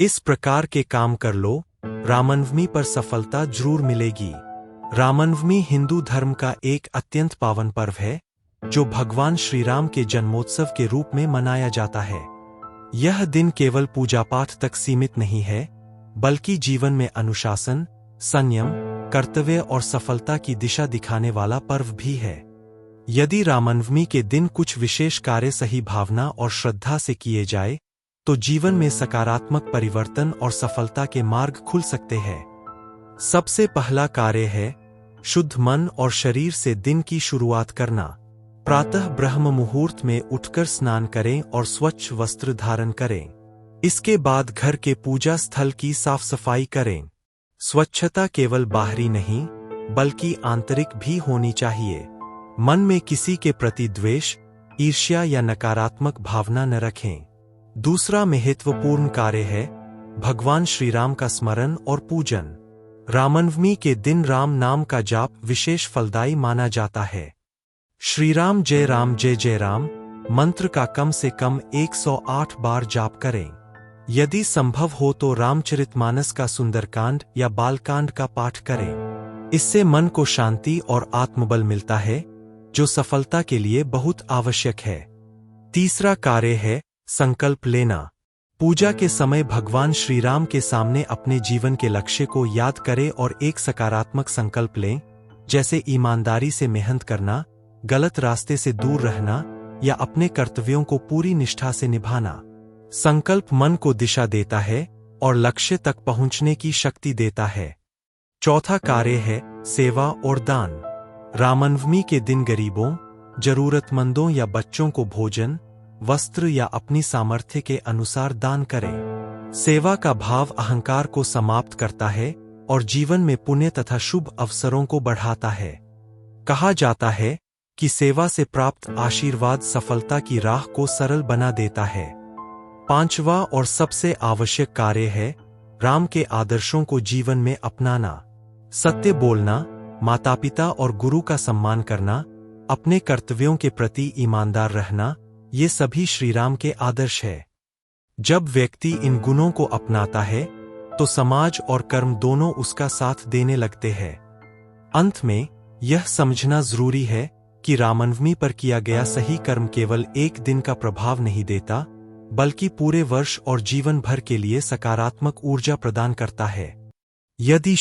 इस प्रकार के काम कर लो, रामनवमी पर सफलता जरूर मिलेगी। रामनवमी हिंदू धर्म का एक अत्यंत पावन पर्व है, जो भगवान श्री राम के जन्मोत्सव के रूप में मनाया जाता है। यह दिन केवल पूजा पाठ तक सीमित नहीं है, बल्कि जीवन में अनुशासन, संयम, कर्तव्य और सफलता की दिशा दिखाने वाला पर्व भी है। यदि रामनवमी के दिन कुछ विशेष कार्य सही भावना और श्रद्धा से किए जाए, तो जीवन में सकारात्मक परिवर्तन और सफलता के मार्ग खुल सकते हैं। सबसे पहला कार्य है शुद्ध मन और शरीर से दिन की शुरुआत करना। प्रातः ब्रह्म मुहूर्त में उठकर स्नान करें और स्वच्छ वस्त्र धारण करें। इसके बाद घर के पूजा स्थल की साफ सफाई करें। स्वच्छता केवल बाहरी नहीं, बल्कि आंतरिक भी होनी चाहिए। मन में किसी के प्रति द्वेष, ईर्ष्या या नकारात्मक भावना न रखें। दूसरा महत्वपूर्ण कार्य है भगवान श्री राम का स्मरण और पूजन। रामनवमी के दिन राम नाम का जाप विशेष फलदायी माना जाता है। श्री राम जय जय राम मंत्र का कम से कम 108 बार जाप करें। यदि संभव हो तो रामचरितमानस का सुंदरकांड या बालकांड का पाठ करें। इससे मन को शांति और आत्मबल मिलता है, जो सफलता के लिए बहुत आवश्यक है। तीसरा कार्य है संकल्प लेना। पूजा के समय भगवान श्री राम के सामने अपने जीवन के लक्ष्य को याद करें और एक सकारात्मक संकल्प लें, जैसे ईमानदारी से मेहनत करना, गलत रास्ते से दूर रहना या अपने कर्तव्यों को पूरी निष्ठा से निभाना। संकल्प मन को दिशा देता है और लक्ष्य तक पहुंचने की शक्ति देता है। चौथा कार्य है सेवा और दान। रामनवमी के दिन गरीबों, जरूरतमंदों या बच्चों को भोजन, वस्त्र या अपनी सामर्थ्य के अनुसार दान करें। सेवा का भाव अहंकार को समाप्त करता है और जीवन में पुण्य तथा शुभ अवसरों को बढ़ाता है। कहा जाता है कि सेवा से प्राप्त आशीर्वाद सफलता की राह को सरल बना देता है। पांचवा और सबसे आवश्यक कार्य है राम के आदर्शों को जीवन में अपनाना। सत्य बोलना, माता पिता और गुरु का सम्मान करना, अपने कर्तव्यों के प्रति ईमानदार रहना, ये सभी श्री राम के आदर्श है। जब व्यक्ति इन गुणों को अपनाता है, तो समाज और कर्म दोनों उसका साथ देने लगते हैं। अंत में यह समझना जरूरी है कि रामनवमी पर किया गया सही कर्म केवल एक दिन का प्रभाव नहीं देता, बल्कि पूरे वर्ष और जीवन भर के लिए सकारात्मक ऊर्जा प्रदान करता है। यदि